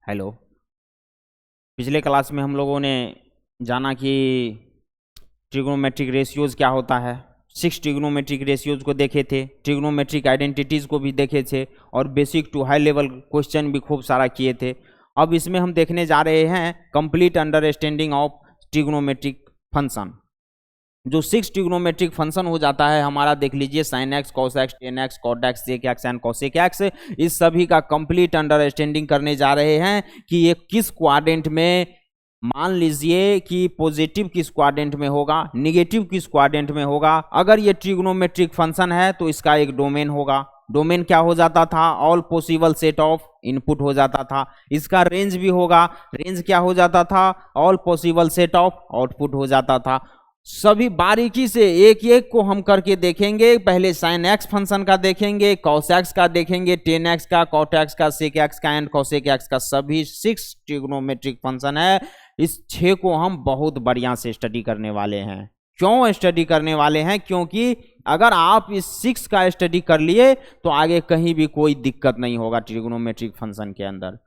Hello. पिछले class में हम लोगों ने जाना कि ट्रिग्नोमेट्रिक रेशियोज क्या होता है। 6 ट्रिग्नोमेट्रिक रेशियोज को देखे थे, ट्रिग्नोमेट्रिक आइडेंटिटीज को भी देखे थे और basic to high level question भी खूब सारा किए थे। अब इसमें हम देखने जा रहे हैं complete understanding of trigonometric function. जो 6 ट्रिग्नोमेट्रिक फंक्शन हो जाता है हमारा, देख लीजिए sine x, cos x, tan x, cot x, sec x and cosec x, इस सभी का कंप्लीट अंडरस्टैंडिंग करने जा रहे हैं कि ये किस क्वाड्रेंट में, मान लीजिए कि पॉजिटिव किस क्वाड्रेंट में होगा, निगेटिव किस क्वाड्रेंट में होगा। अगर ये ट्रिग्नोमेट्रिक फंक्शन है तो इसका एक डोमेन होगा। डोमेन क्या हो जाता था? All possible set of input हो जाता था। इसका रेंज भी होगा। रेंज क्या हो जाता था? All possible set of output हो जाता था। सभी बारीकी से एक एक को हम करके देखेंगे। पहले साइन एक्स फंक्शन का देखेंगे, कॉस एक्स का देखेंगे, टेन एक्स का, कॉट एक्स का, सेक एक्स का एंड कोसेक एक्स का। सभी 6 ट्रिग्नोमेट्रिक फंक्शन है। इस 6 को हम बहुत बढ़िया से स्टडी करने वाले हैं। क्यों स्टडी करने वाले हैं? क्योंकि अगर आप इस 6 का स्टडी कर लिए तो आगे कहीं भी कोई दिक्कत नहीं होगा ट्रिग्नोमेट्रिक फंक्शन के अंदर।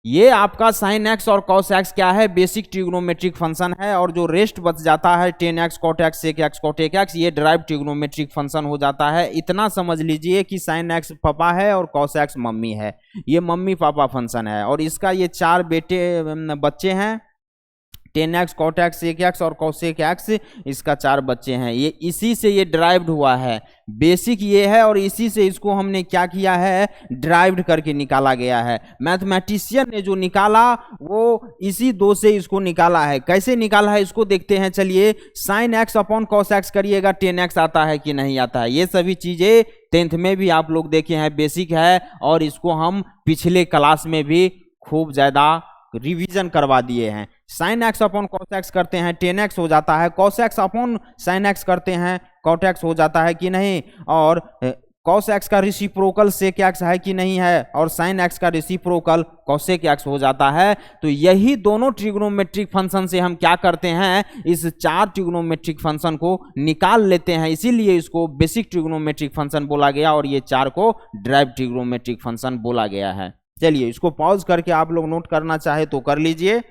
ये आपका साइन एक्स और कॉस एक्स क्या है? बेसिक ट्रिग्नोमेट्रिक फंक्शन है। और जो रेस्ट बच जाता है tan x, cot x, sec x, cosec x, ये ड्राइव ट्रिग्नोमेट्रिक फंक्शन हो जाता है। इतना समझ लीजिए कि साइन एक्स पापा है और कॉस एक्स मम्मी है। ये मम्मी पापा फंक्शन है और इसका ये 4 बच्चे हैं, tan x, cot x, sec x और कोसेक एक्स। इसका 4 बच्चे हैं। ये इसी से ये ड्राइव्ड हुआ है। बेसिक ये है और इसी से इसको हमने क्या किया है? ड्राइव्ड करके निकाला गया है। मैथमेटिशियन ने जो निकाला वो इसी 2 से इसको निकाला है। कैसे निकाला है इसको देखते हैं। चलिए, sine x upon cos x करिएगा, टेन एक्स आता है कि नहीं आता है? ये सभी चीजें 10th में भी आप लोग देखे हैं, बेसिक है। और इसको हम पिछले क्लास में भी खूब ज्यादा रिवीजन करवा दिए हैं। Sine x upon cos x करते हैं, टेन एक्स हो जाता है। Cos x upon sine x करते हैं, कॉट एक्स हो जाता है कि नहीं? और कॉस एक्स का रेसिप्रोकल सेक एक्स है कि नहीं है? और साइन एक्स का रेसिप्रोकल कोसेक एक्स हो जाता है। तो यही दोनों ट्रिग्नोमेट्रिक फंक्शन से हम क्या करते हैं? इस 4 ट्रिग्नोमेट्रिक फंक्शन को निकाल लेते हैं। इसीलिए इसको बेसिक ट्रिग्नोमेट्रिक फंक्शन बोला गया और ये 4 को ड्राइव ट्रिग्नोमेट्रिक फंक्शन बोला गया है। चलिए, इसको पॉज करके आप लोग नोट करना चाहे तो कर लीजिए,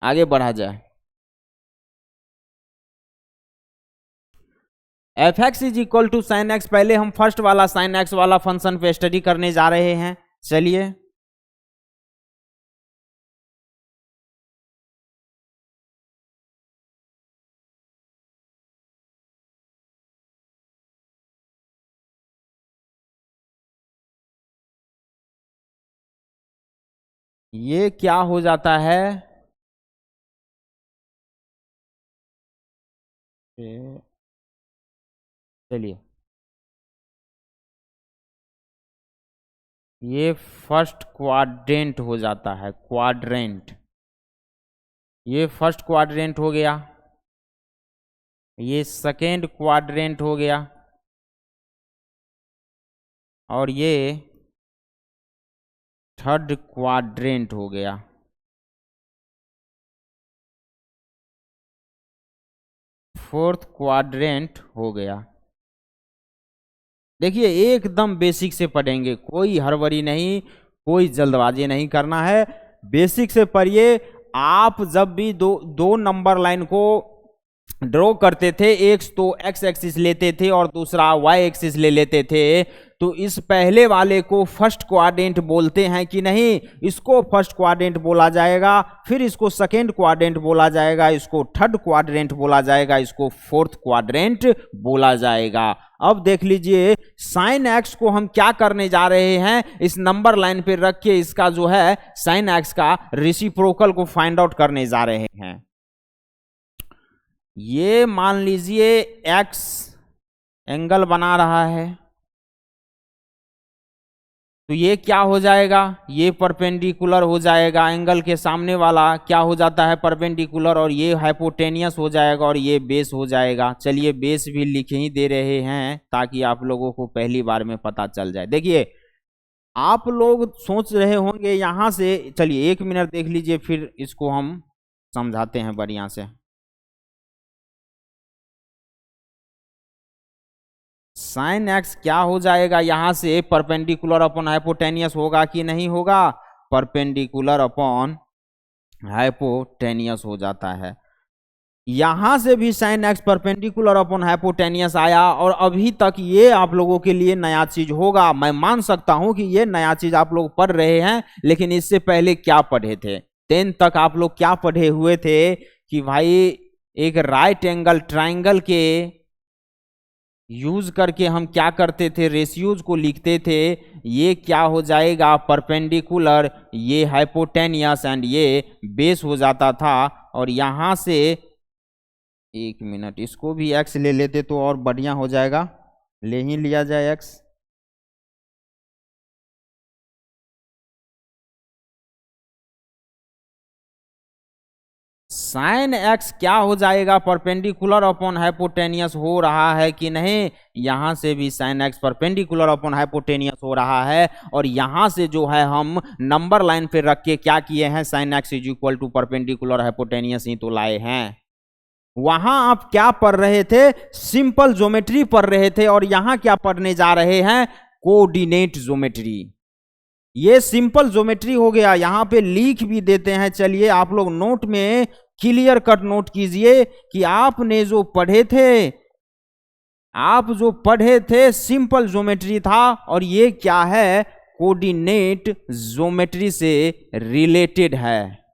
आगे बढ़ा जाए। F x is equal to sine x. पहले हम फर्स्ट वाला साइन एक्स वाला फंक्शन पे स्टडी करने जा रहे हैं। चलिए, ये क्या हो जाता है? चलिए, ये फर्स्ट क्वाड्रेंट हो जाता है, क्वाड्रेंट। ये फर्स्ट क्वाड्रेंट हो गया, ये सेकेंड क्वाड्रेंट हो गया और ये थर्ड क्वाड्रेंट हो गया। फोर्थ क्वाड्रेंट हो गया। देखिए, एकदम बेसिक से पढ़ेंगे, कोई हड़बड़ी नहीं, कोई जल्दबाजी नहीं करना है। बेसिक से पढ़िए। आप जब भी दो नंबर लाइन को ड्रॉ करते थे, एक तो एक्स एक्सिस लेते थे और दूसरा वाई एक्सिस ले लेते थे, तो इस पहले वाले को फर्स्ट क्वाड्रेंट बोलते हैं कि नहीं? इसको फर्स्ट क्वाड्रेंट बोला जाएगा, फिर इसको सेकेंड क्वाड्रेंट बोला जाएगा, इसको थर्ड क्वाड्रेंट बोला जाएगा, इसको फोर्थ क्वाड्रेंट बोला जाएगा। अब देख लीजिए, साइन एक्स को हम क्या करने जा रहे हैं? इस नंबर लाइन पे रख के इसका जो है साइन एक्स का रेसिप्रोकल को फाइंड आउट करने जा रहे हैं। ये मान लीजिए एक्स एंगल बना रहा है, तो ये क्या हो जाएगा? ये परपेंडिकुलर हो जाएगा। एंगल के सामने वाला क्या हो जाता है? परपेंडिकुलर। और ये हाइपोटेनियस हो जाएगा और ये बेस हो जाएगा। चलिए, बेस भी लिख ही दे रहे हैं ताकि आप लोगों को पहली बार में पता चल जाए। देखिए, आप लोग सोच रहे होंगे यहां से, चलिए 1 मिनट देख लीजिए, फिर इसको हम समझाते हैं बढ़िया से। साइन एक्स क्या हो जाएगा? यहां से परपेंडिकुलर अपॉन हाइपोटेनियस होगा कि नहीं होगा? परपेंडिकुलर अपॉन हाइपोटेनियस हो जाता है। यहां से भी sign x perpendicular upon hypotenuse आया, और अभी तक ये आप लोगों के लिए नया चीज होगा। मैं मान सकता हूं कि ये नया चीज आप लोग पढ़ रहे हैं, लेकिन इससे पहले क्या पढ़े थे? 10 तक आप लोग क्या पढ़े हुए थे कि भाई एक राइट एंगल ट्राइंगल के यूज करके हम क्या करते थे, रेशियोज को लिखते थे। ये क्या हो जाएगा, परपेंडिकुलर, ये हाइपोटेनियस एंड ये बेस हो जाता था। और यहां से 1 मिनट, इसको भी एक्स ले लेते तो और बढ़िया हो जाएगा, ले ही लिया जाए एक्स। साइन एक्स क्या हो जाएगा, परपेंडिकुलर अपॉन हाइपोटेनियस हो रहा है कि नहीं? यहां से भी sign x perpendicular upon hypotenuse हो रहा है। और यहां से जो है हम नंबर लाइन पे रख के क्या किए हैं, sine x is equal to perpendicular hypotenuse ही तो लाए हैं। वहां आप क्या पढ़ रहे थे, सिंपल ज्योमेट्री पढ़ रहे थे, और यहां क्या पढ़ने जा रहे हैं, कोऑर्डिनेट ज्योमेट्री। ये सिंपल ज्योमेट्री हो गया, यहां पे लिख भी देते हैं। चलिए आप लोग नोट में क्लियर कट नोट कीजिए कि आपने जो पढ़े थे, आप जो पढ़े थे सिंपल ज्योमेट्री था, और ये क्या है, कोऑर्डिनेट ज्योमेट्री से रिलेटेड है।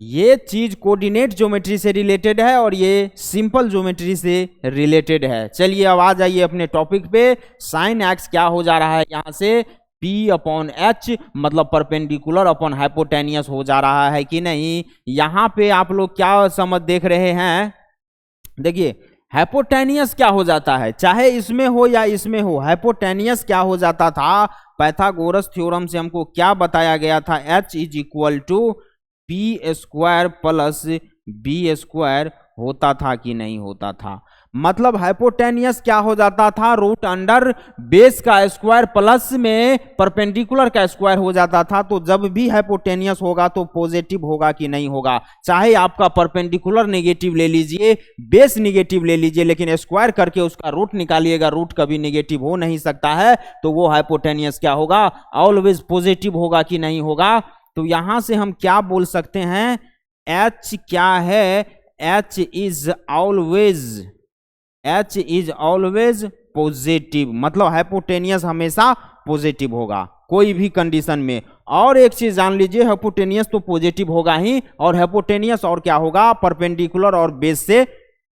ये चीज कोऑर्डिनेट ज्योमेट्री से रिलेटेड है और ये सिंपल ज्योमेट्री से रिलेटेड है। चलिए अब आ जाइए अपने टॉपिक पे। साइन एक्स क्या हो जा रहा है यहां से, P अपॉन एच, मतलब परपेंडिकुलर अपॉन हाइपोटेनियस हो जा रहा है कि नहीं? यहां पे आप लोग क्या समझ देख रहे हैं, देखिए हाइपोटेनियस क्या हो जाता है, चाहे इसमें हो या इसमें हो, हाइपोटेनियस क्या हो जाता था, पाइथागोरस थ्योरम से हमको क्या बताया गया था, H is equal to p square plus b square होता था कि नहीं होता था? मतलब हाइपोटेनियस क्या हो जाता था, रूट अंडर बेस का स्क्वायर प्लस में परपेंडिकुलर का स्क्वायर हो जाता था। तो जब भी हाइपोटेनियस होगा तो पॉजिटिव होगा कि नहीं होगा? चाहे आपका परपेंडिकुलर नेगेटिव ले लीजिए, बेस नेगेटिव ले लीजिए, लेकिन स्क्वायर करके उसका रूट निकालिएगा, रूट कभी नेगेटिव हो नहीं सकता है। तो वो हाइपोटेनियस क्या होगा, ऑलवेज पॉजिटिव होगा कि नहीं होगा? तो यहां से हम क्या बोल सकते हैं, H क्या है, H इज ऑलवेज पॉजिटिव, मतलब हाइपोटेनियस हमेशा पॉजिटिव होगा कोई भी कंडीशन में। और एक चीज जान लीजिए, हाइपोटेनियस तो पॉजिटिव होगा ही, और हाइपोटेनियस और क्या होगा, परपेंडिकुलर और बेस से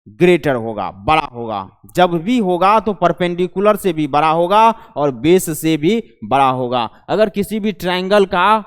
ग्रेटर होगा, बड़ा होगा। जब भी होगा तो परपेंडिकुलर से भी बड़ा होगा और बेस से भी बड़ा होगा। अगर किसी भी ट्रायंगल का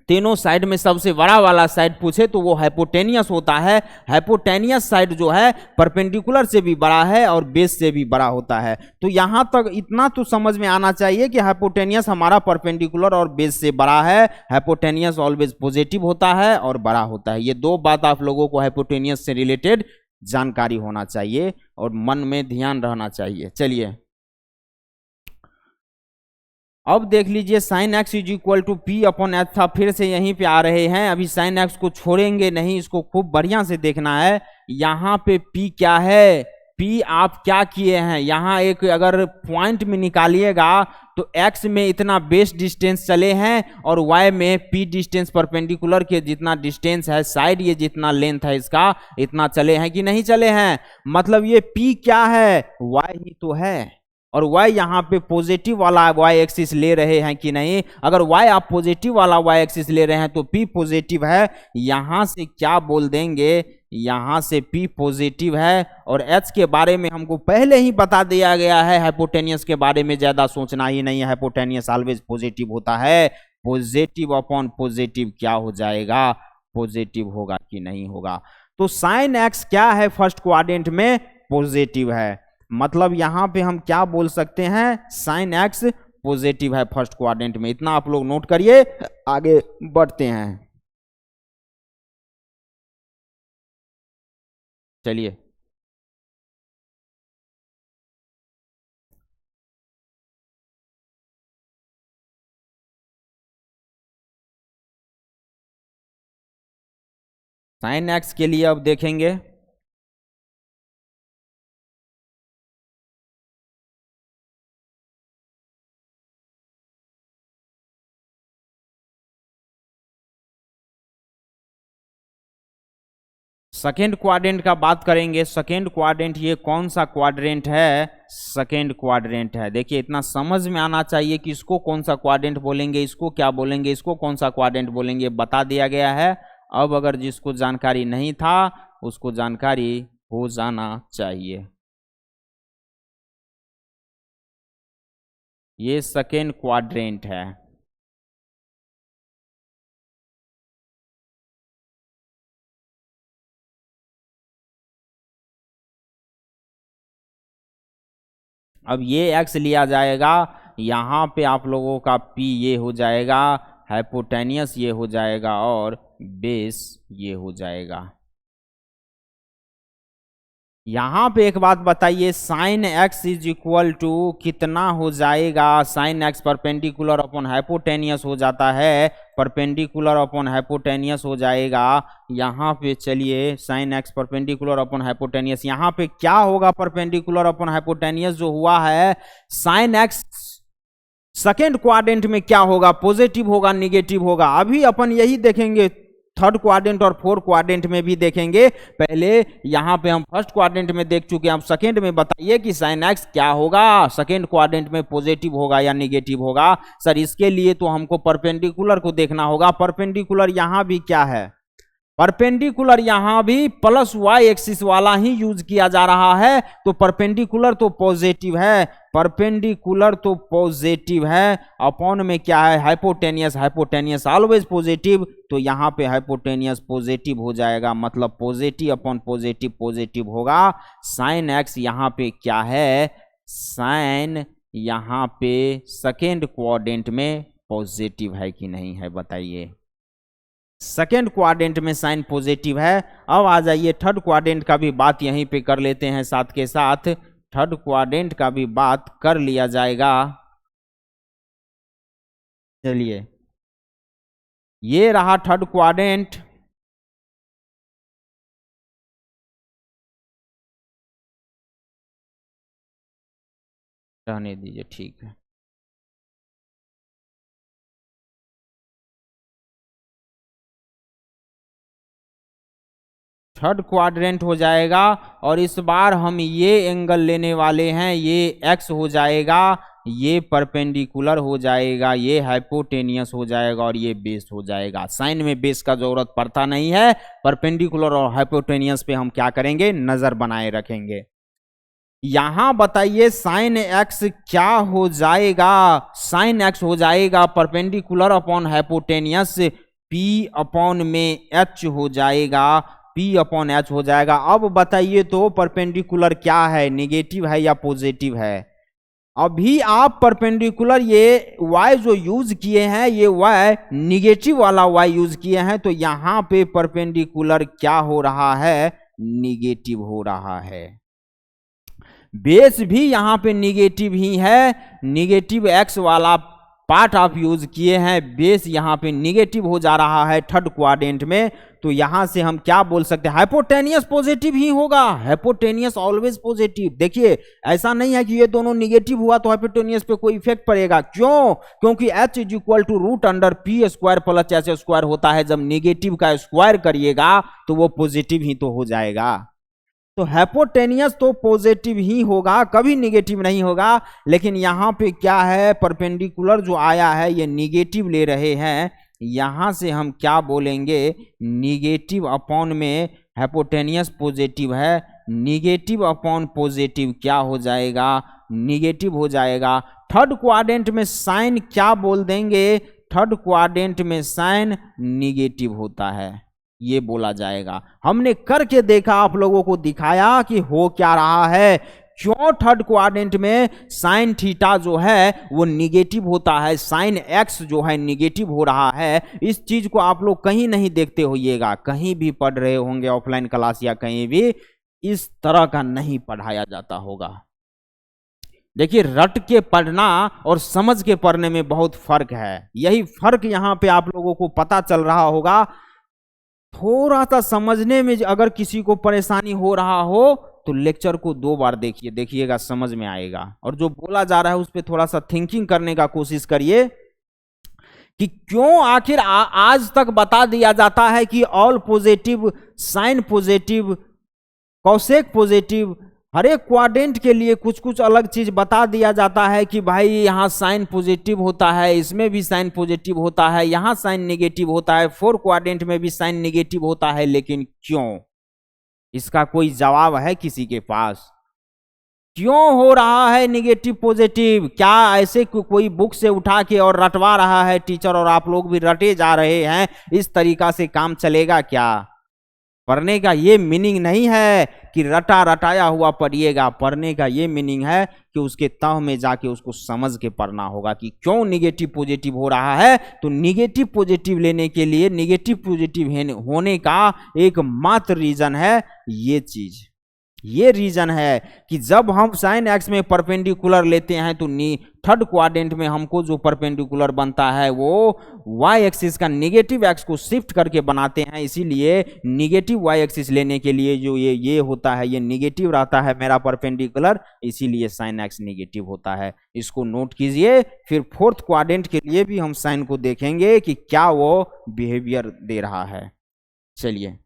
तीनों साइड में सबसे बड़ा वाला साइड पूछे तो वो हाइपोटेनियस होता है। हाइपोटेनियस साइड जो है परपेंडिकुलर से भी बड़ा है और बेस से भी बड़ा होता है। तो यहां तक इतना तो समझ में आना चाहिए कि हाइपोटेनियस हमारा परपेंडिकुलर और बेस से बड़ा है। हाइपोटेनियस ऑलवेज पॉजिटिव होता है और बड़ा होता है। ये दो बात आप लोगों को हाइपोटेनियस से रिलेटेड जानकारी होना चाहिए और मन में ध्यान रहना चाहिए। चलिए अब देख लीजिए, sine x is equal to p upon h था, फिर से यहीं पे आ रहे हैं। अभी साइन एक्स को छोड़ेंगे नहीं, इसको खूब बढ़िया से देखना है। यहाँ पे पी क्या है, पी आप क्या किए हैं, यहाँ एक अगर पॉइंट में निकालिएगा तो एक्स में इतना बेस डिस्टेंस चले हैं और वाई में पी डिस्टेंस परपेंडिकुलर के जितना डिस्टेंस है, साइड ये जितना लेंथ है इसका, इतना चले हैं कि नहीं चले हैं? मतलब ये पी क्या है, वाई ही तो है। और y यहाँ पे पॉजिटिव वाला y एक्सिस ले रहे हैं कि नहीं? अगर y आप पॉजिटिव वाला y एक्सिस ले रहे हैं तो p पॉजिटिव है। यहां से क्या बोल देंगे, यहां से p पॉजिटिव है। और h के बारे में हमको पहले ही बता दिया गया है, हाइपोटेनियस के बारे में ज्यादा सोचना ही नहीं है। हाइपोटेनियस ऑलवेज पॉजिटिव होता है। पॉजिटिव अपॉन पॉजिटिव क्या हो जाएगा, पॉजिटिव होगा कि नहीं होगा? तो साइन एक्स क्या है, फर्स्ट क्वाड्रेंट में पॉजिटिव है। मतलब यहां पे हम क्या बोल सकते हैं, साइन एक्स पॉजिटिव है फर्स्ट क्वाड्रेंट में। इतना आप लोग नोट करिए, आगे बढ़ते हैं। चलिए साइन एक्स के लिए अब देखेंगे। सेकेंड क्वाड्रेंट का बात करेंगे। सेकेंड क्वाड्रेंट ये कौन सा क्वाड्रेंट है? सेकेंड क्वाड्रेंट है। देखिए इतना समझ में आना चाहिए कि इसको कौन सा क्वाड्रेंट बोलेंगे, इसको क्या बोलेंगे, इसको कौन सा क्वाड्रेंट बोलेंगे, बता दिया गया है। अब अगर जिसको जानकारी नहीं था उसको जानकारी हो जाना चाहिए। ये सेकेंड क्वाड्रेंट है। अब ये एक्स लिया जाएगा, यहाँ पे आप लोगों का पी ये हो जाएगा, हाइपोटेनियस ये हो जाएगा और बेस ये हो जाएगा। यहाँ पे एक बात बताइए, sine x is equal to कितना हो जाएगा? Sine x perpendicular upon hypotenuse हो जाता है, परपेंडिकुलर अपॉन हाइपोटेनियस हो जाएगा। यहाँ पे चलिए sign x perpendicular upon hypotenuse, यहाँ पे क्या होगा? परपेंडिकुलर अपॉन हाइपोटेनियस जो हुआ है, साइन एक्स सेकेंड क्वाड्रेंट में क्या होगा? पॉजिटिव होगा, निगेटिव होगा? अभी अपन यही देखेंगे, थर्ड क्वाड्रेंट और फोर्थ क्वाड्रेंट में भी देखेंगे। पहले यहाँ पे हम फर्स्ट क्वाड्रेंट में देख चुके हैं, अब सेकेंड में बताइए कि साइन एक्स क्या होगा? सेकेंड क्वाड्रेंट में पॉजिटिव होगा या निगेटिव होगा? सर इसके लिए तो हमको परपेंडिकुलर को देखना होगा। परपेंडिकुलर यहाँ भी क्या है? परपेंडिकुलर यहां भी प्लस वाई एक्सिस वाला ही यूज किया जा रहा है, तो परपेंडिकुलर तो पॉजिटिव है, परपेंडिकुलर तो पॉजिटिव है। अपॉन में क्या है? हाइपोटेनियस, हाइपोटेनियस ऑलवेज पॉजिटिव, तो यहां पे हाइपोटेनियस पॉजिटिव हो जाएगा, मतलब पॉजिटिव अपॉन पॉजिटिव पॉजिटिव होगा। साइन एक्स यहां पे क्या है? साइन यहां पे सेकेंड क्वाड्रेंट में पॉजिटिव है कि नहीं है बताइए? सेकेंड क्वाड्रेंट में साइन पॉजिटिव है। अब आ जाइए थर्ड क्वाड्रेंट का भी बात यहीं पे कर लेते हैं, साथ के साथ थर्ड क्वाड्रेंट का भी बात कर लिया जाएगा। चलिए ये रहा थर्ड क्वाड्रेंट। रहने दीजिए, ठीक है। थर्ड क्वाड्रेंट हो जाएगा और इस बार हम ये एंगल लेने वाले हैं, ये एक्स हो जाएगा, ये परपेंडिकुलर हो जाएगा, ये हाइपोटेनियस हो जाएगा और ये बेस हो जाएगा। साइन में बेस का जरूरत पड़ता नहीं है, परपेंडिकुलर और हाइपोटेनियस पे हम क्या करेंगे? नजर बनाए रखेंगे। यहां बताइए साइन एक्स क्या हो जाएगा? साइन एक्स हो जाएगा perpendicular upon hypotenuse, P upon में एच हो जाएगा, पी अपॉन एच हो जाएगा। अब बताइए तो परपेंडिकुलर क्या है? निगेटिव है या पॉजिटिव है? अभी आप परपेंडिकुलर ये y जो यूज किए हैं, ये y निगेटिव वाला y यूज किए हैं, तो यहां पे परपेंडिकुलर क्या हो रहा है? निगेटिव हो रहा है। बेस भी यहां पे निगेटिव ही है, निगेटिव x वाला पार्ट आप यूज किए हैं, बेस यहां पे निगेटिव हो जा रहा है थर्ड क्वाड्रेंट में, तो यहां से हम क्या बोल सकते हैं? हाइपोटेनियस पॉजिटिव ही होगा, हाइपोटेनियस ऑलवेज पॉजिटिव। देखिए ऐसा नहीं है कि ये दोनों निगेटिव हुआ तो हाइपोटेनियस पे कोई इफेक्ट पड़ेगा, क्यों? क्योंकि h is equal to root under p square plus h square होता है। जब निगेटिव का स्क्वायर करिएगा तो वो पॉजिटिव ही तो हो जाएगा। तो हाइपोटेनियस तो पॉजिटिव ही होगा, कभी निगेटिव नहीं होगा। लेकिन यहां पे क्या है? परपेंडिकुलर जो आया है ये निगेटिव ले रहे हैं, यहां से हम क्या बोलेंगे? निगेटिव अपॉन में हाइपोटेनियस पॉजिटिव है, निगेटिव अपॉन पॉजिटिव क्या हो जाएगा? निगेटिव हो जाएगा। थर्ड क्वाड्रेंट में साइन क्या बोल देंगे? थर्ड क्वाड्रेंट में साइन निगेटिव होता है, ये बोला जाएगा। हमने करके देखा, आप लोगों को दिखाया कि हो क्या रहा है। क्यों थर्ड क्वाड्रेंट में साइन थीटा जो है वो निगेटिव होता है, साइन एक्स जो है निगेटिव हो रहा है। इस चीज को आप लोग कहीं नहीं देखते होइएगा, कहीं भी पढ़ रहे होंगे ऑफलाइन क्लास या कहीं भी, इस तरह का नहीं पढ़ाया जाता होगा। देखिए रट के पढ़ना और समझ के पढ़ने में बहुत फर्क है, यही फर्क यहाँ पे आप लोगों को पता चल रहा होगा। थोड़ा सा समझने में अगर किसी को परेशानी हो रहा हो तो लेक्चर को 2 बार देखिए, देखिएगा समझ में आएगा। और जो बोला जा रहा है उस पर थोड़ा सा थिंकिंग करने का कोशिश करिए। कि क्यों आखिर आज तक बता दिया जाता है कि all positive, sine positive, cosec positive, हर एक क्वाड्रेंट के लिए कुछ कुछ अलग चीज बता दिया जाता है कि भाई यहाँ साइन पॉजिटिव होता है, इसमें भी साइन पॉजिटिव होता है, यहाँ साइन नेगेटिव होता है, 4 क्वाड्रेंट में भी साइन नेगेटिव होता है। लेकिन क्यों? इसका कोई जवाब है किसी के पास? क्यों हो रहा है नेगेटिव पॉजिटिव? क्या ऐसे कोई बुक से उठा के और रटवा रहा है टीचर और आप लोग भी रटे जा रहे हैं? इस तरीका से काम चलेगा क्या? पढ़ने का ये मीनिंग नहीं है कि रटा रटाया हुआ पढ़िएगा। पढ़ने का ये मीनिंग है कि उसके तह में जाके उसको समझ के पढ़ना होगा कि क्यों नेगेटिव पॉजिटिव हो रहा है। तो नेगेटिव पॉजिटिव लेने के लिए, नेगेटिव पॉजिटिव होने का एकमात्र रीजन है ये चीज। ये रीजन है कि जब हम साइन एक्स में परपेंडिकुलर लेते हैं तो थर्ड क्वाड्रेंट में हमको जो परपेंडिकुलर बनता है वो वाई एक्सिस का नेगेटिव एक्स को शिफ्ट करके बनाते हैं। इसीलिए नेगेटिव वाई एक्सिस लेने के लिए जो ये होता है, ये नेगेटिव रहता है मेरा परपेंडिकुलर, इसीलिए साइन एक्स नेगेटिव होता है। इसको नोट कीजिए। फिर फोर्थ क्वाड्रेंट के लिए भी हम साइन को देखेंगे कि क्या वो बिहेवियर दे रहा है। चलिए,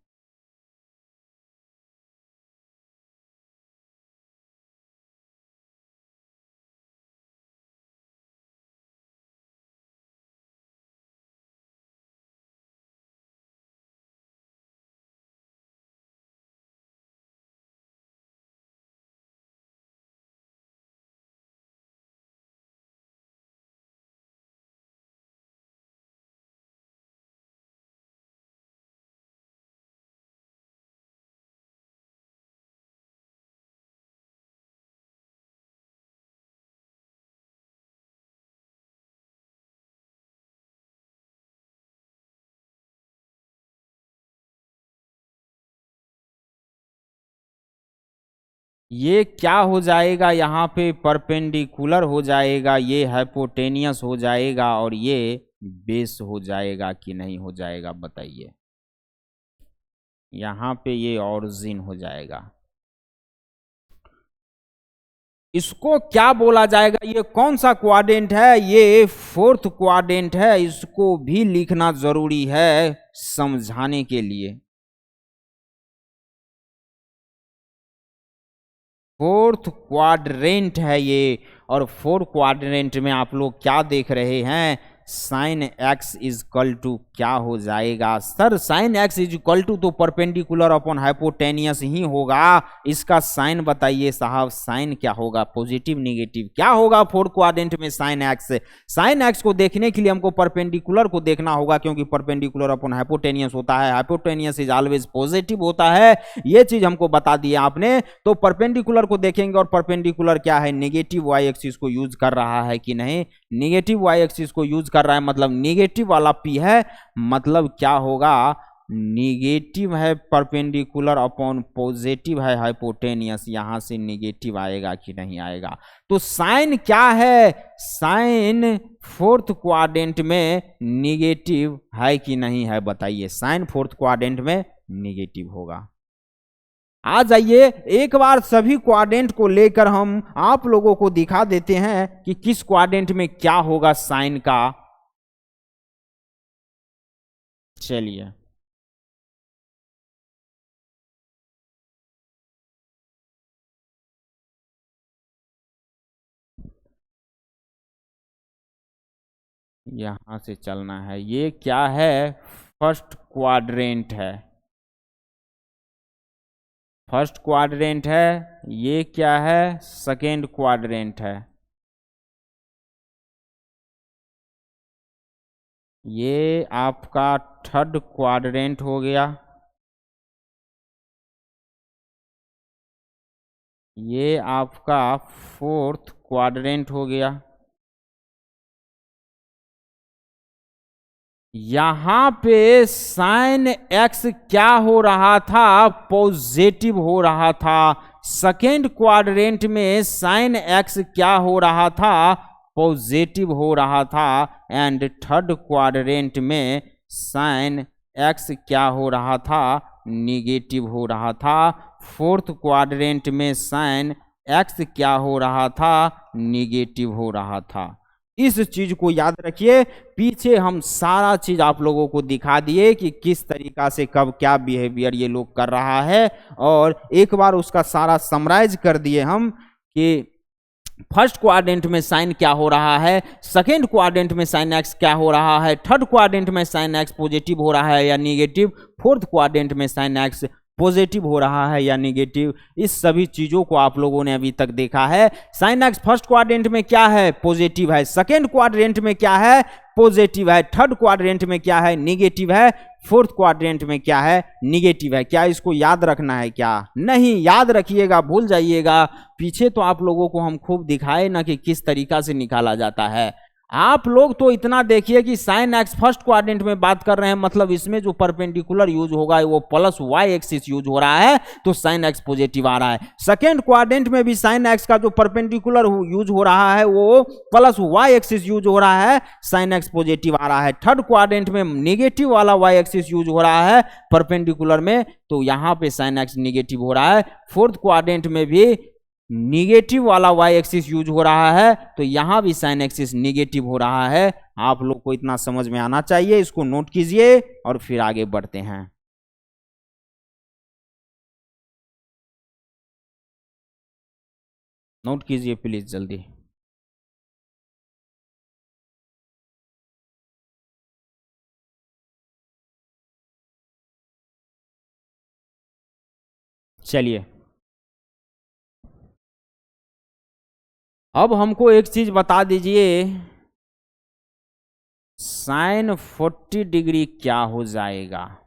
ये क्या हो जाएगा? यहाँ पे परपेंडिकुलर हो जाएगा, ये हाइपोटेनियस हो जाएगा और ये बेस हो जाएगा कि नहीं हो जाएगा बताइए? यहाँ पे ये ऑरिजिन हो जाएगा। इसको क्या बोला जाएगा? ये कौन सा क्वाड्रेंट है? ये फोर्थ क्वाड्रेंट है। इसको भी लिखना जरूरी है समझाने के लिए। फोर्थ क्वाड्रेंट है ये। और फोर्थ क्वाड्रेंट में आप लोग क्या देख रहे हैं? Sine x is equal to क्या हो जाएगा? Sir sine x is equal to तो परपेंडिकुलर अपॉन हाइपोटेनियस ही होगा। इसका साइन बताइए साहब, साइन क्या होगा? पॉजिटिव नेगेटिव क्या होगा फोर्थ क्वाड्रेंट में? Sine x. साइन एक्स को देखने के लिए हमको परपेंडिकुलर को देखना होगा, क्योंकि परपेंडिकुलर अपॉन हाइपोटेनियस होता है, हाइपोटेनियस इज ऑलवेज पॉजिटिव होता है। ये चीज हमको बता दिया आपने। तो परपेंडिकुलर को देखेंगे और परपेंडिकुलर क्या है? नेगेटिव वाई एक्सिस को यूज कर रहा है कि नहीं? नेगेटिव वाई एक्सिस को यूज कर रहा है, मतलब नेगेटिव वाला पी है। मतलब क्या होगा? नेगेटिव है परपेंडिकुलर अपॉन पॉजिटिव है हाइपोटेनियस। यहां से नेगेटिव आएगा कि नहीं आएगा? तो साइन क्या है? साइन फोर्थ क्वाड्रेंट में नेगेटिव है कि नहीं है बताइए? साइन फोर्थ क्वाड्रेंट में नेगेटिव होगा। आ जाइए एक बार सभी क्वाड्रेंट को लेकर हम आप लोगों को दिखा देते हैं कि किस क्वाड्रेंट में क्या होगा साइन का। चलिए, यहां से चलना है। ये क्या है? फर्स्ट क्वाड्रेंट है। फर्स्ट क्वाड्रेंट है। ये क्या है? सेकेंड क्वाड्रेंट है। ये आपका थर्ड क्वाड्रेंट हो गया। ये आपका फोर्थ क्वाड्रेंट हो गया। यहां पे साइन एक्स क्या हो रहा था? पॉजिटिव हो रहा था। सेकेंड क्वाड्रेंट में साइन एक्स क्या हो रहा था? पॉजिटिव हो रहा था। एंड थर्ड क्वाड्रेंट में साइन एक्स क्या हो रहा था? निगेटिव हो रहा था। फोर्थ क्वाड्रेंट में साइन एक्स क्या हो रहा था? निगेटिव हो रहा था। इस चीज को याद रखिए। पीछे हम सारा चीज आप लोगों को दिखा दिए कि किस तरीका से कब क्या बिहेवियर ये लोग कर रहा है, और एक बार उसका सारा समराइज कर दिए हम कि फर्स्ट क्वाड्रेंट में साइन क्या हो रहा है, सेकेंड क्वाड्रेंट में साइन एक्स क्या हो रहा है, थर्ड क्वाड्रेंट में साइन एक्स पॉजिटिव हो रहा है या निगेटिव, फोर्थ क्वाड्रेंट में साइन एक्स पॉजिटिव हो रहा है या निगेटिव। इस सभी चीजों को आप लोगों ने अभी तक देखा है। साइन एक्स फर्स्ट क्वाड्रेंट में क्या है, पॉजिटिव है, सेकेंड क्वाड्रेंट में क्या है, पॉजिटिव है, थर्ड क्वाड्रेंट में क्या है, निगेटिव है, फोर्थ क्वाड्रेंट में क्या है, निगेटिव है। क्या इसको याद रखना है? क्या नहीं याद रखिएगा, भूल जाइएगा। पीछे तो आप लोगों को हम खूब दिखाए ना कि किस तरीका से निकाला जाता है। आप लोग तो इतना देखिए कि साइन एक्स फर्स्ट क्वाड्रेंट में बात कर रहे हैं, मतलब इसमें जो परपेंडिकुलर यूज होगा वो प्लस वाई एक्सिस यूज हो रहा है, तो साइन एक्स पॉजिटिव आ रहा है। सेकेंड क्वाड्रेंट में भी साइन एक्स का जो परपेंडिकुलर यूज हो रहा है वो प्लस वाई एक्सिस यूज हो रहा है, साइन एक्स पॉजिटिव आ रहा है। थर्ड क्वाड्रेंट में निगेटिव वाला वाई एक्सिस यूज हो रहा है परपेंडिकुलर में, तो यहां पे साइन एक्स निगेटिव हो रहा है। फोर्थ क्वाड्रेंट में भी निगेटिव वाला वाई एक्सिस यूज हो रहा है, तो यहां भी साइन एक्सिस निगेटिव हो रहा है। आप लोग को इतना समझ में आना चाहिए, इसको नोट कीजिए और फिर आगे बढ़ते हैं। नोट कीजिए प्लीज जल्दी। चलिए, अब हमको एक चीज बता दीजिए, साइन 40 डिग्री क्या हो जाएगा?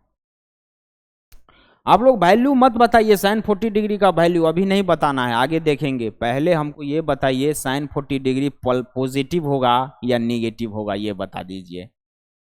आप लोग वैल्यू मत बताइए, साइन 40 डिग्री का वैल्यू अभी नहीं बताना है, आगे देखेंगे। पहले हमको ये बताइए साइन 40 डिग्री पॉजिटिव होगा या निगेटिव होगा, ये बता दीजिए।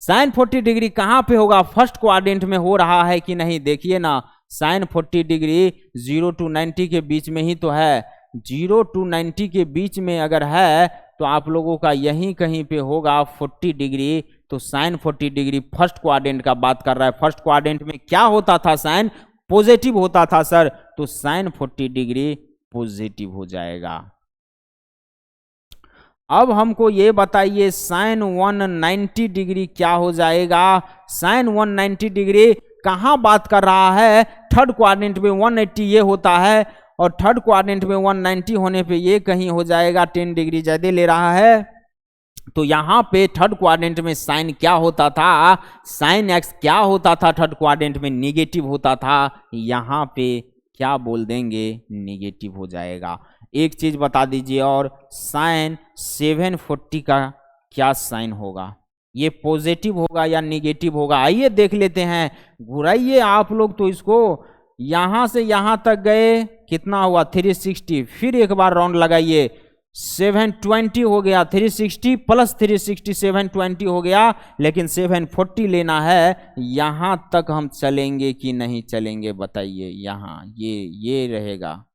साइन 40 डिग्री कहां पे होगा, फर्स्ट क्वाड्रेंट में हो रहा है कि नहीं? देखिए ना, साइन 40 डिग्री 0 to 90 के बीच में ही तो है। 0 to 90 के बीच में अगर है तो आप लोगों का यहीं कहीं पे होगा 40 डिग्री। तो साइन 40 डिग्री फर्स्ट क्वाड्रेंट का बात कर रहा है। फर्स्ट क्वाड्रेंट में क्या होता था, साइन पॉजिटिव होता था सर, तो साइन 40 डिग्री पॉजिटिव हो जाएगा। अब हमको ये बताइए साइन 190 डिग्री क्या हो जाएगा? साइन 190 डिग्री कहां बात कर रहा है? थर्ड क्वाड्रेंट में 180 ये होता है, और थर्ड क्वाड्रेंट में 190 होने पे ये कहीं हो जाएगा 10 डिग्री ज्यादा ले रहा है। तो यहां पे थर्ड क्वाड्रेंट में साइन क्या होता था, साइन एक्स क्या होता था? थर्ड क्वाड्रेंट में निगेटिव होता था, यहां पे क्या बोल देंगे, निगेटिव हो जाएगा। एक चीज बता दीजिए, और साइन 740 का क्या साइन होगा? ये पॉजिटिव होगा या निगेटिव होगा? आइए देख लेते हैं, घुराइए आप लोग तो इसको। यहां से यहां तक गए, कितना हुआ 360, फिर एक बार राउंड लगाइए, 720 हो गया। 360 प्लस 360 720 हो गया, लेकिन 740 लेना है। यहां तक हम चलेंगे कि नहीं चलेंगे बताइए? यहां ये रहेगा,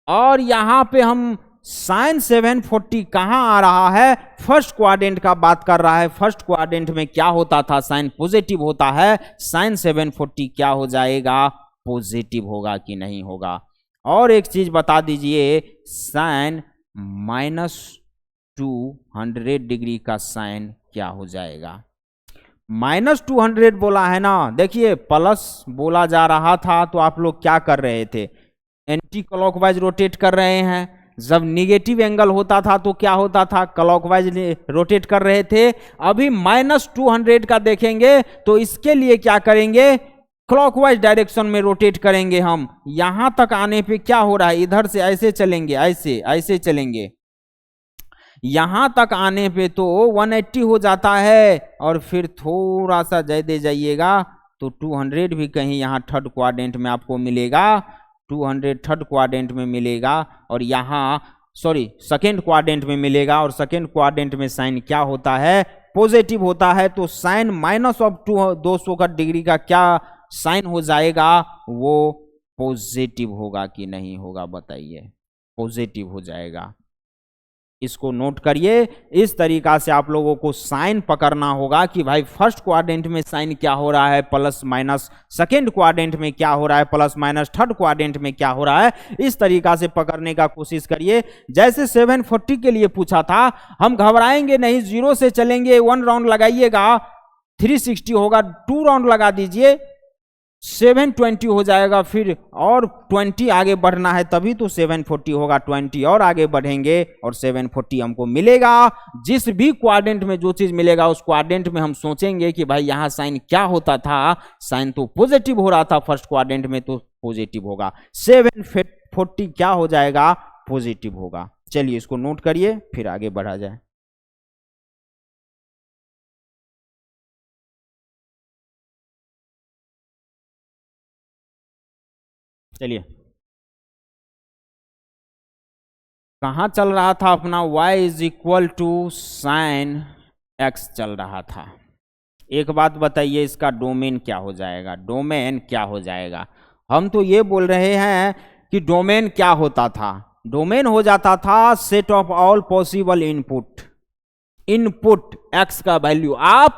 और यहां पे हम साइन 740 कहां आ रहा है? फर्स्ट क्वाड्रेंट का बात कर रहा है। फर्स्ट क्वाड्रेंट में क्या होता था, साइन पॉजिटिव होता है। साइन 740 क्या हो जाएगा, पॉजिटिव होगा कि नहीं होगा? और एक चीज बता दीजिए, साइन -200 डिग्री का साइन क्या हो जाएगा? -200 बोला है ना, देखिए प्लस बोला जा रहा था, तो आप लोग क्या कर रहे थे, एंटी क्लॉकवाइज रोटेट कर रहे हैं। जब निगेटिव एंगल होता था तो क्या होता था, क्लॉकवाइज रोटेट कर रहे थे। अभी -200 का देखेंगे तो इसके लिए क्या करेंगे, क्लॉकवाइज डायरेक्शन में रोटेट करेंगे हम। यहां तक आने पे क्या हो रहा है, इधर से ऐसे चलेंगे, ऐसे चलेंगे। यहां तक आने पे तो 180 हो जाता है, और फिर थोड़ा सा दे जाइएगा तो 200 भी कहीं यहां थर्ड क्वाड्रेंट में आपको मिलेगा। 200 थर्ड क्वाड्रेंट में मिलेगा, और यहाँ सेकेंड क्वाड्रेंट में मिलेगा। और सेकेंड क्वाड्रेंट में साइन क्या होता है, पॉजिटिव होता है। तो साइन -200 का डिग्री का क्या साइन हो जाएगा, वो पॉजिटिव होगा कि नहीं होगा बताइए? पॉजिटिव हो जाएगा। इसको नोट करिए। इस तरीका से आप लोगों को साइन पकड़ना होगा कि भाई फर्स्ट क्वाड्रेंट में साइन क्या हो रहा है प्लस माइनस, सेकेंड क्वाड्रेंट में क्या हो रहा है प्लस माइनस, थर्ड क्वाड्रेंट में क्या हो रहा है। इस तरीका से पकड़ने का कोशिश करिए। जैसे 740 के लिए पूछा था, हम घबराएंगे नहीं, 0 से चलेंगे, 1 राउंड लगाइएगा 360 होगा, 2 राउंड लगा दीजिए 720 हो जाएगा, फिर और 20 आगे बढ़ना है तभी तो 740 होगा, 20 और आगे बढ़ेंगे और 740 हमको मिलेगा। जिस भी क्वाड्रेंट में जो चीज मिलेगा उस क्वाड्रेंट में हम सोचेंगे कि भाई यहां साइन क्या होता था, साइन तो पॉजिटिव हो रहा था फर्स्ट क्वाड्रेंट में, तो पॉजिटिव होगा, 740 क्या हो जाएगा, पॉजिटिव होगा। चलिए इसको नोट करिए फिर आगे बढ़ा जाए। चलिए कहाँ चल रहा था अपना, y is equal to sine x चल रहा था। एक बात बताइए, इसका डोमेन क्या हो जाएगा, डोमेन क्या हो जाएगा। हम तो ये बोल रहे हैं कि डोमेन क्या होता था, डोमेन हो जाता था set of all possible input, input x का वैल्यू। आप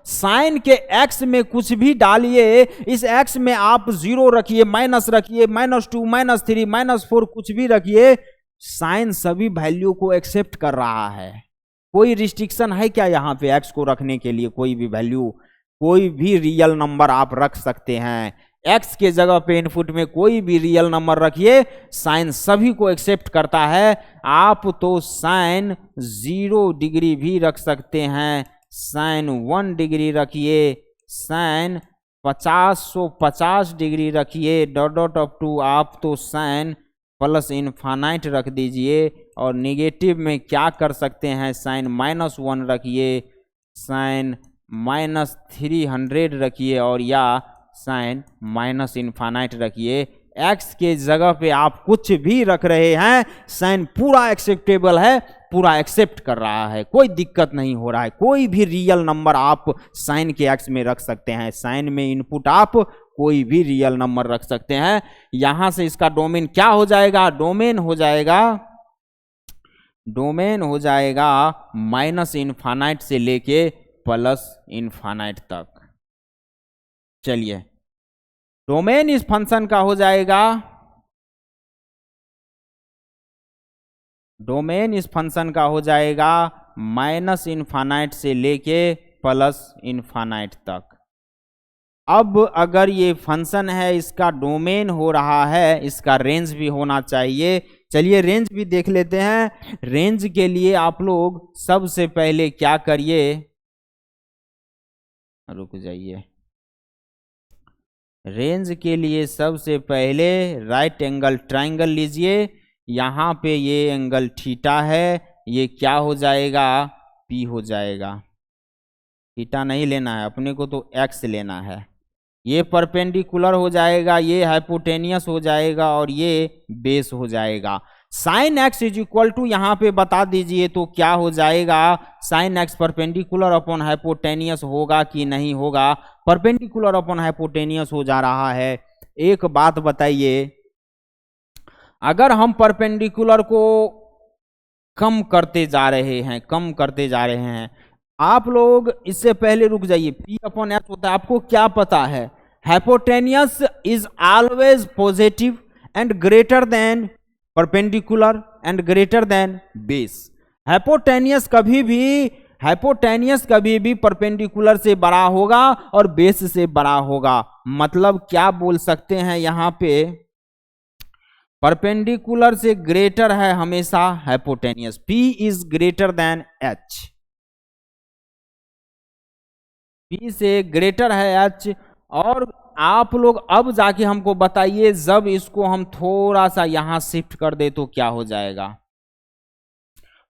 साइन के x में कुछ भी डालिए, इस x में आप 0 रखिए, माइनस रखिए, -2, -3, -4 कुछ भी रखिए, साइन सभी वैल्यू को एक्सेप्ट कर रहा है। कोई रिस्ट्रिक्शन है क्या यहाँ पे x को रखने के लिए, कोई भी वैल्यू, कोई भी रियल नंबर आप रख सकते हैं। x के जगह पे इनपुट में कोई भी रियल नंबर रखिए, साइन सभी को एक्सेप्ट करता है। आप तो साइन 0 डिग्री भी रख सकते हैं, साइन 1 डिग्री रखिए, साइन 50 डिग्री रखिए, डॉट डॉट अप टू आप तो साइन प्लस इनफाइनाइट रख दीजिए। और निगेटिव में क्या कर सकते हैं, साइन -1 रखिए, साइन -300 रखिए, और या साइन माइनस इनफाइनाइट रखिए। x के जगह पे आप कुछ भी रख रहे हैं, साइन पूरा एक्सेप्टेबल है, पूरा एक्सेप्ट कर रहा है, कोई दिक्कत नहीं हो रहा है। कोई भी रियल नंबर आप साइन के x में रख सकते हैं, साइन में इनपुट आप कोई भी रियल नंबर रख सकते हैं। यहां से इसका डोमेन क्या हो जाएगा, डोमेन हो जाएगा, डोमेन हो जाएगा माइनस इनफाइनाइट से लेके प्लस इनफाइनाइट तक। चलिए डोमेन इस फंक्शन का हो जाएगा, डोमेन इस फंक्शन का हो जाएगा माइनस इनफाइनाइट से लेके प्लस इनफाइनाइट तक। अब अगर ये फंक्शन है, इसका डोमेन हो रहा है, इसका रेंज भी होना चाहिए। चलिए रेंज भी देख लेते हैं। रेंज के लिए आप लोग सबसे पहले क्या करिए, रुक जाइए, रेंज के लिए सबसे पहले राइट एंगल ट्राइंगल लीजिए। यहाँ पे ये एंगल थीटा है, ये क्या हो जाएगा, P हो जाएगा। थीटा नहीं लेना है अपने को, तो X लेना है। ये परपेंडिकुलर हो जाएगा, ये हाइपोटेनियस हो जाएगा, और ये बेस हो जाएगा। Sine x is equal to यहाँ पे बता दीजिए तो क्या हो जाएगा, sine x perpendicular upon hypotenuse होगा कि नहीं होगा, परपेंडिकुलर अपॉन हाइपोटेनियस हो जा रहा है। एक बात बताइए, अगर हम परपेंडिकुलर को कम करते जा रहे हैं, कम करते जा रहे हैं, आप लोग इससे पहले रुक जाइए, P अपॉन X होता है, आपको क्या पता है, hypotenuse is always positive and greater than perpendicular and greater than base. Hypotenuse कभी भी परपेंडिकुलर से बड़ा होगा और बेस से बड़ा होगा। मतलब क्या बोल सकते हैं यहाँ पे, परपेंडिकुलर से ग्रेटर है हमेशा hypotenuse, P is greater than H, P से ग्रेटर है H। और आप लोग अब जाके हमको बताइए, जब इसको हम थोड़ा सा यहां शिफ्ट कर दे तो क्या हो जाएगा,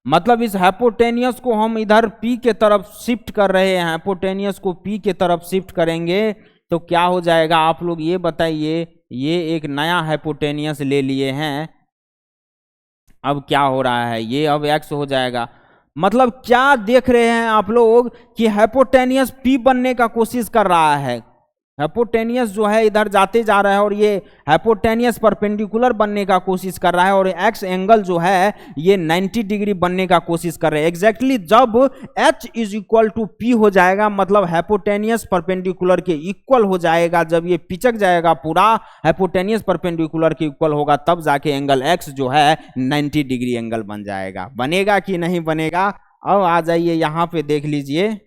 मतलब इस हाइपोटेनियस को हम इधर P के तरफ शिफ्ट कर रहे हैं, हाइपोटेनियस को P के तरफ शिफ्ट करेंगे तो क्या हो जाएगा, आप लोग ये बताइए। ये एक नया हाइपोटेनियस ले लिए हैं, अब क्या हो रहा है, ये अब X हो जाएगा। मतलब क्या देख रहे हैं आप लोग कि हाइपोटेनियस P बनने का कोशिश कर रहा है, हाइपोटेनियस जो है इधर जाते जा रहा है और ये हाइपोटेनियस परपेंडिकुलर बनने का कोशिश कर रहा है और एक्स एंगल जो है ये 90 डिग्री बनने का कोशिश कर रहे हैं। एग्जैक्टली जब h is equal to p हो जाएगा, मतलब हाइपोटेनियस परपेंडिकुलर के इक्वल हो जाएगा, जब ये पिचक जाएगा पूरा हाइपोटेनियस परपेंडिकुलर के इक्वल होगा, तब जाके एंगल x जो है 90 डिग्री एंगल बन जाएगा। बनेगा कि नहीं बनेगा? अब आ जाइए यहां पे देख लीजिए।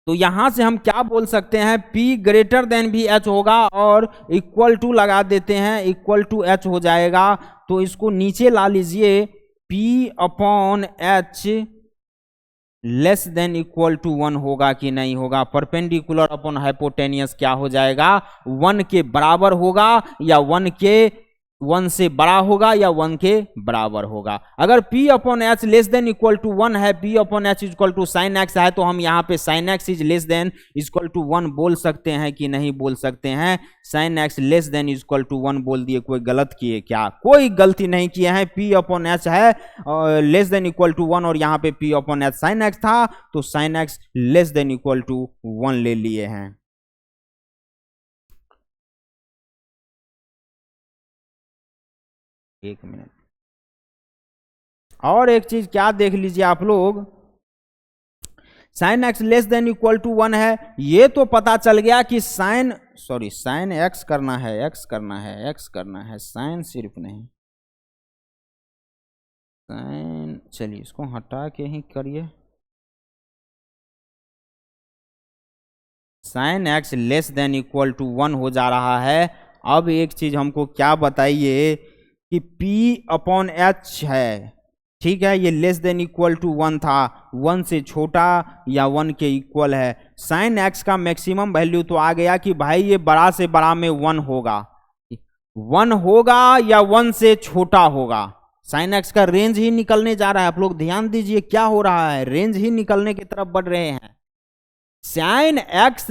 तो यहां से हम क्या बोल सकते हैं, P ग्रेटर देन भी H होगा और इक्वल टू लगा देते हैं, इक्वल टू H हो जाएगा। तो इसको नीचे ला लीजिए, P upon H less than equal to 1 होगा कि नहीं होगा? परपेंडिकुलर अपॉन हाइपोटेनियस क्या हो जाएगा? 1 के बराबर होगा या 1 से बड़ा होगा या 1 के बराबर होगा। अगर P upon h less than equal to 1 है, P upon h equal to sine x है, तो हम यहाँ पे sine x is less than equal to 1 बोल सकते हैं कि नहीं बोल सकते हैं? Sine x less than equal to 1 बोल दिए। कोई गलत किए क्या? कोई गलती नहीं किए हैं। P अपॉन एच है लेस देन इक्वल टू 1 और यहाँ पे P upon h sine x था, तो sine x less than equal to 1 ले लिए हैं। एक मिनट, और एक चीज क्या देख लीजिए आप लोग, sine x less than equal to 1 है, ये तो पता चल गया कि साइन एक्स करना है, एक्स करना है, साइन सिर्फ नहीं, साइन, चलिए इसको हटा के ही करिए। Sine x less than equal to 1 हो जा रहा है। अब एक चीज हमको क्या बताइए कि P अपॉन एच है, ठीक है, ये लेस देन इक्वल टू 1 था, 1 से छोटा या 1 के इक्वल है। साइन एक्स का मैक्सिमम वैल्यू तो आ गया कि भाई ये बड़ा से बड़ा में 1 होगा, 1 होगा या 1 से छोटा होगा। साइन एक्स का रेंज ही निकलने जा रहा है। आप लोग ध्यान दीजिए क्या हो रहा है, रेंज ही निकलने की तरफ बढ़ रहे हैं। साइन एक्स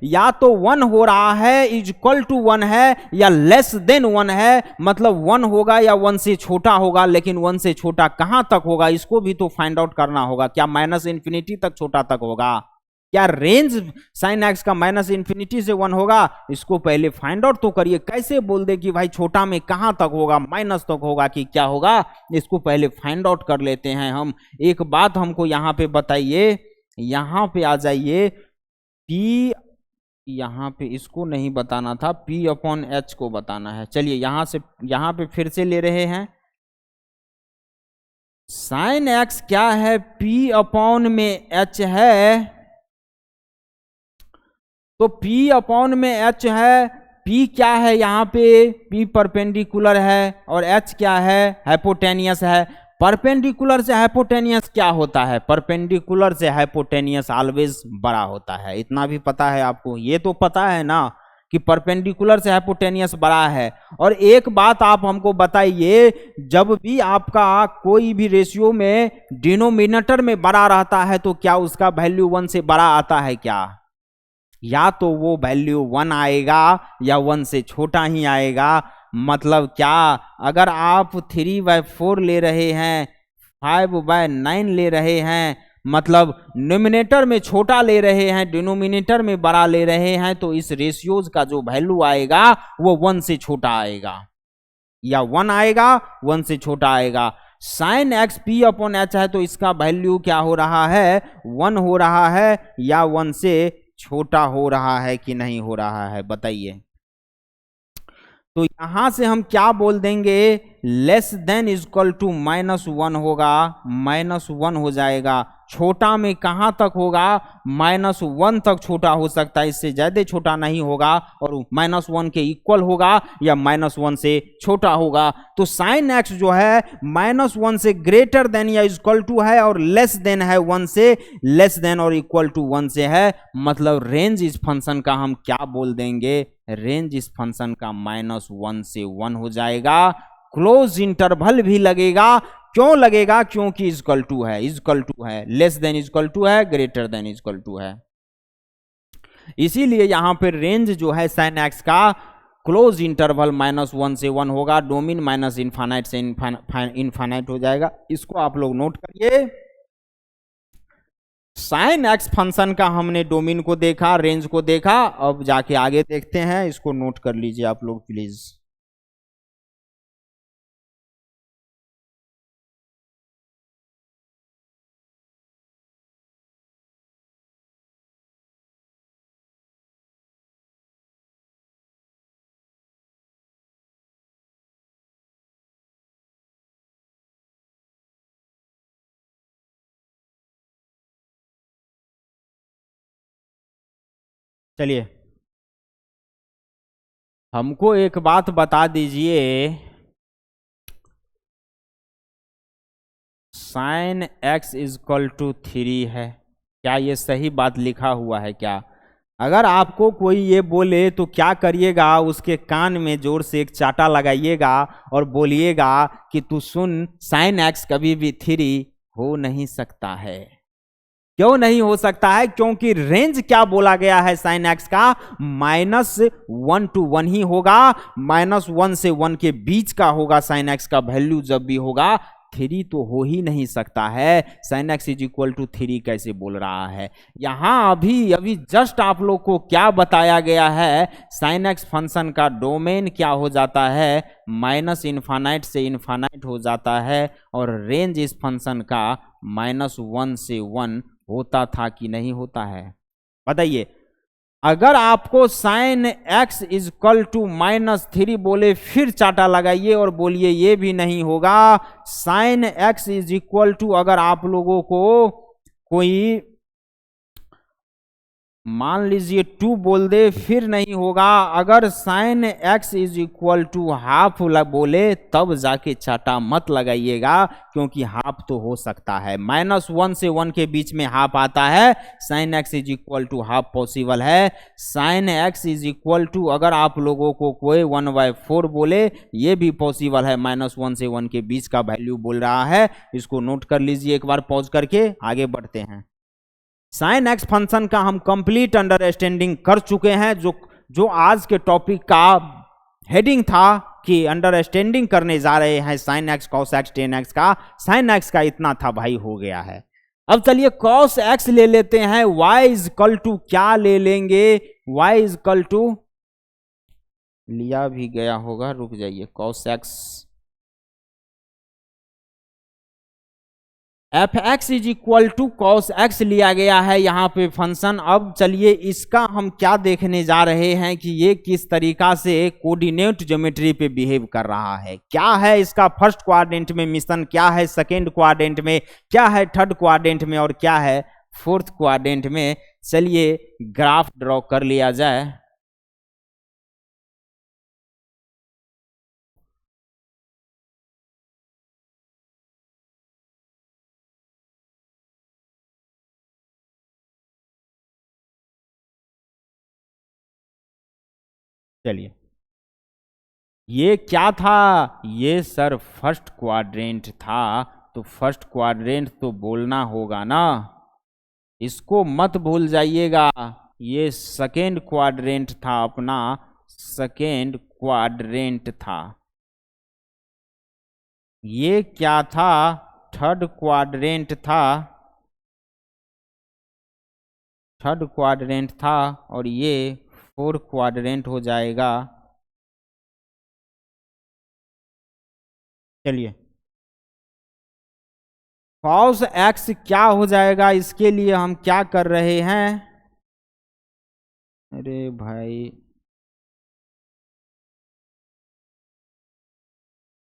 या तो 1 हो रहा है, इक्वल टू 1 है, या लेस देन 1 है, मतलब 1 होगा या 1 से छोटा होगा। लेकिन 1 से छोटा कहां तक होगा, इसको भी तो फाइंड आउट करना होगा। क्या माइनस इंफिनिटी तक छोटा तक होगा? क्या रेंज साइन एक्स का माइनस इंफिनिटी से 1 होगा? इसको पहले फाइंड आउट तो करिए। कैसे बोल दे कि भाई छोटा में कहां तक होगा, माइनस तक होगा कि क्या होगा? इसको पहले फाइंड आउट कर लेते हैं हम। एक बात हमको यहां पे बताइए, यहां पे आ जाइए, P, यहां पे इसको नहीं बताना था, P अपॉन एच को बताना है। चलिए यहां पे फिर से ले रहे हैं। साइन एक्स क्या है, P अपॉन में H है, तो P अपॉन में H है। P क्या है यहाँ पे? P परपेंडिकुलर है और H क्या है? हाइपोटेनियस है। परपेंडिकुलर से हाइपोटेनियस क्या होता है? परपेंडिकुलर से हाइपोटेनियस ऑलवेज बड़ा होता है। इतना भी पता है आपको? ये तो पता है ना कि परपेंडिकुलर से हाइपोटेनियस बड़ा है। और एक बात आप हमको बताइए, जब भी आपका कोई भी रेशियो में डिनोमिनेटर में बड़ा रहता है तो क्या उसका वैल्यू 1 से बड़ा आता है क्या? या तो वो वैल्यू 1 आएगा या 1 से छोटा ही आएगा। मतलब क्या, अगर आप 3/4 ले रहे हैं, 5/9 ले रहे हैं, मतलब न्यूमिनेटर में छोटा ले रहे हैं, डिनोमिनेटर में बड़ा ले रहे हैं, तो इस रेशियोज का जो वैल्यू आएगा वो 1 से छोटा आएगा, या 1 आएगा 1 से छोटा आएगा। Sine x P upon h है, तो इसका वैल्यू क्या हो रहा है? 1 हो रहा है या 1 से छोटा हो रहा है कि नहीं हो रहा है? बताइए। तो यहां से हम क्या बोल देंगे, लेस देन इक्वल टू -1 होगा, -1 हो जाएगा। छोटा में कहां तक होगा? -1 तक छोटा हो सकता है, इससे ज्यादा छोटा नहीं होगा, और -1 के इक्वल होगा या -1 से छोटा होगा। तो साइन एक्स जो है -1 से ग्रेटर देन या इक्वल टू है, और लेस देन है 1 से, लेस देन और इक्वल टू 1 से है। मतलब रेंज इस फंक्शन का हम क्या बोल देंगे? रेंज इस फंक्शन का -1 से 1 हो जाएगा। क्लोज इंटरवल भी लगेगा। क्यों लगेगा? क्योंकि इक्वल टू है, लेस देन इक्वल टू है, ग्रेटर देन इक्वल टू है। इसीलिए यहां पर रेंज जो है साइन एक्स का क्लोज इंटरवल -1 से 1 होगा। डोमेन माइनस इनफाइनाइट से इनफाइनाइट हो जाएगा। इसको आप लोग नोट करिए। साइन एक्स फंक्शन का हमने डोमेन को देखा, रेंज को देखा, अब जाके आगे देखते हैं। इसको नोट कर लीजिए आप लोग प्लीज। चलिए, हमको एक बात बता दीजिए, साइन एक्स इजक्वल टू 3 है, क्या ये सही बात लिखा हुआ है क्या? अगर आपको कोई ये बोले तो क्या करिएगा, उसके कान में जोर से एक चाटा लगाइएगा और बोलिएगा कि तू सुन, साइन एक्स कभी भी 3 हो नहीं सकता है। क्यों नहीं हो सकता है? क्योंकि रेंज क्या बोला गया है साइन एक्स का, -1 to 1 ही होगा, -1 से 1 के बीच का होगा साइन एक्स का वैल्यू जब भी होगा। 3 तो हो ही नहीं सकता है। Sine x is equal to 3 कैसे बोल रहा है? यहां अभी जस्ट आप लोग को क्या बताया गया है, साइन एक्स फंक्शन का डोमेन क्या हो जाता है, -इनफाइनाइट से इनफाइनाइट हो जाता है, और रेंज इस फंक्शन का -1 से 1 होता था कि नहीं होता है? बताइए। अगर आपको साइन एक्स इजक्वल टू -3 बोले, फिर चाटा लगाइए और बोलिए ये भी नहीं होगा। Sine x is equal to, अगर आप लोगों को कोई मान लीजिए 2 बोल दे, फिर नहीं होगा। अगर sine x is equal to half बोले, तब जाके चाटा मत लगाइएगा, क्योंकि हाफ तो हो सकता है। -1 से 1 के बीच में हाफ आता है, sine x is equal to half possible है। Sine x is equal to, अगर आप लोगों को कोई 1/4 बोले, ये भी पॉसिबल है, -1 से 1 के बीच का वैल्यू बोल रहा है। इसको नोट कर लीजिए, एक बार पॉज करके आगे बढ़ते हैं। साइन एक्स फंक्शन का हम कंप्लीट अंडरस्टैंडिंग कर चुके हैं। जो आज के टॉपिक का हेडिंग था कि अंडरस्टैंडिंग करने जा रहे हैं sine x, cos x, tan x का, साइन एक्स का इतना था भाई, हो गया है। अब चलिए कॉस एक्स ले लेते हैं। वाई इज इक्वल टू क्या ले लेंगे, वाई इज इक्वल टू, लिया भी गया होगा, रुक जाइए, cos x f x is equal to cos x लिया गया है यहाँ पे फंक्शन। अब चलिए इसका हम क्या देखने जा रहे हैं कि ये किस तरीका से कोऑर्डिनेट ज्योमेट्री पे बिहेव कर रहा है। क्या है इसका फर्स्ट क्वाड्रेंट में मिशन, क्या है सेकेंड क्वाड्रेंट में, क्या है थर्ड क्वाड्रेंट में, और क्या है फोर्थ क्वाड्रेंट में। चलिए ग्राफ ड्रॉ कर लिया जाए। चलिए, ये क्या था, ये सर फर्स्ट क्वाड्रेंट था, तो फर्स्ट क्वाड्रेंट तो बोलना होगा ना, इसको मत भूल जाइएगा। ये सेकेंड क्वाड्रेंट था अपना, सेकेंड क्वाड्रेंट था। ये क्या था, थर्ड क्वाड्रेंट था, थर्ड क्वाड्रेंट था, और ये फोर्थ क्वाड्रेंट हो जाएगा। चलिए कॉस एक्स क्या हो जाएगा, इसके लिए हम क्या कर रहे हैं, अरे भाई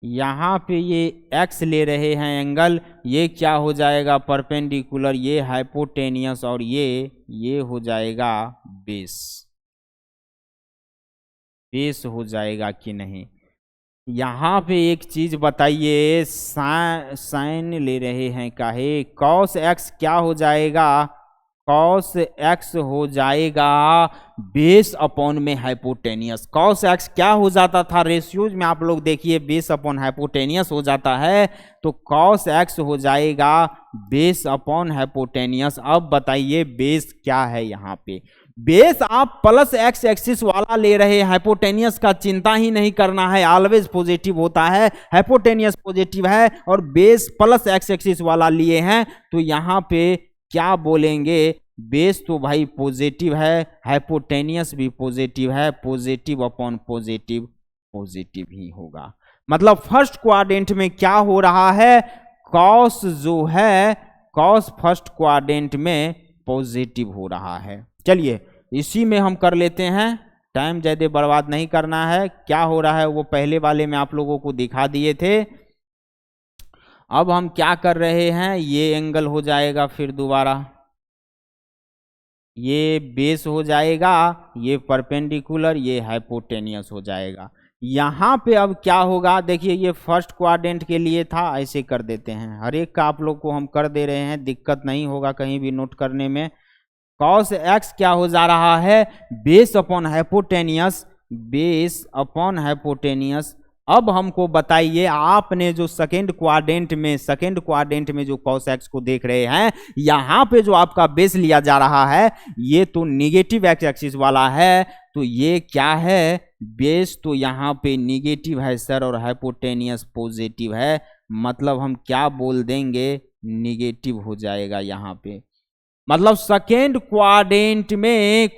यहाँ पे ये x ले रहे हैं एंगल, ये क्या हो जाएगा परपेंडिकुलर, ये हाइपोटेनियस, और ये हो जाएगा बेस। बेस हो जाएगा कि नहीं? यहाँ पे एक चीज बताइए, साइन ले रहे हैं काहे, कॉस एक्स क्या हो जाएगा, कॉस एक्स हो जाएगा बेस अपॉन में हाइपोटेनियस। कॉस एक्स क्या हो जाता था रेशियोज में, आप लोग देखिए बेस अपॉन हाइपोटेनियस हो जाता है, तो कॉस एक्स हो जाएगा बेस अपॉन हाइपोटेनियस। अब बताइए बेस क्या है यहाँ पे, बेस आप प्लस एक्स एक्सिस वाला ले रहे हैं, हाइपोटेनियस का चिंता ही नहीं करना है, ऑलवेज पॉजिटिव होता है, हाइपोटेनियस पॉजिटिव है, और बेस प्लस एक्स एक्सिस वाला लिए हैं, तो यहाँ पे क्या बोलेंगे, बेस तो भाई पॉजिटिव है, हाइपोटेनियस भी पॉजिटिव है, पॉजिटिव अपॉन पॉजिटिव पॉजिटिव ही होगा। मतलब फर्स्ट क्वाड्रेंट में क्या हो रहा है, कॉस जो है, कॉस फर्स्ट क्वाड्रेंट में पॉजिटिव हो रहा है। चलिए इसी में हम कर लेते हैं, टाइम ज़्यादा बर्बाद नहीं करना है। क्या हो रहा है वो पहले वाले में आप लोगों को दिखा दिए थे। अब हम क्या कर रहे हैं, ये एंगल हो जाएगा, फिर दोबारा ये बेस हो जाएगा, ये परपेंडिकुलर, ये हाइपोटेनियस हो जाएगा। यहाँ पे अब क्या होगा, देखिए ये फर्स्ट क्वाड्रेंट के लिए था, ऐसे कर देते हैं, हर एक का आप लोग को हम कर दे रहे हैं, दिक्कत नहीं होगा कहीं भी नोट करने में। कॉस एक्स क्या हो जा रहा है, base upon hypotenuse, base upon hypotenuse. अब हमको बताइए, आपने जो सेकेंड क्वाड्रेंट में जो कॉस एक्स को देख रहे हैं, यहां पे जो आपका बेस लिया जा रहा है ये तो निगेटिव एक्स एक्सिस वाला है, तो ये क्या है, बेस तो यहाँ पे निगेटिव है सर और हाइपोटेनियस पॉजिटिव है, मतलब हम क्या बोल देंगे, निगेटिव हो जाएगा यहाँ पे। मतलब सेकेंड क्वाड्रेंट में